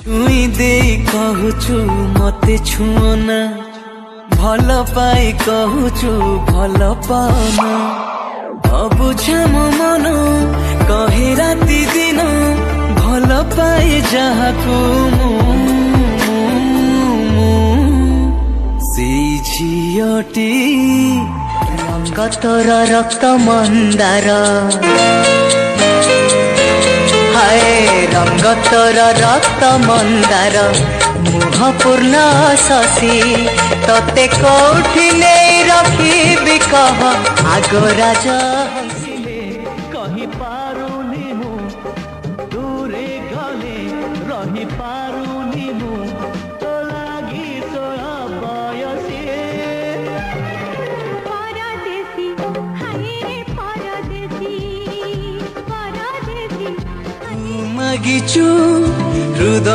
छुई दे कहूचु मते छुअना भल पाई कहूचु भल पाना अबुझा मो मन कहे राति दिन भल पाई जहाकू सेई झियटी रंग तोर रक्त मंदार हाय रंग तोर रक्त मंदार मुह पूर्ण शशि तते कौठी नहीं रखी कह आग राजा हंसिले कही पारुनी मु दूरे गले रही पारुनी मु तो लागी तोरा बयसी परदेसी हाय रे परदेसी परदेसी मागिचु हृदय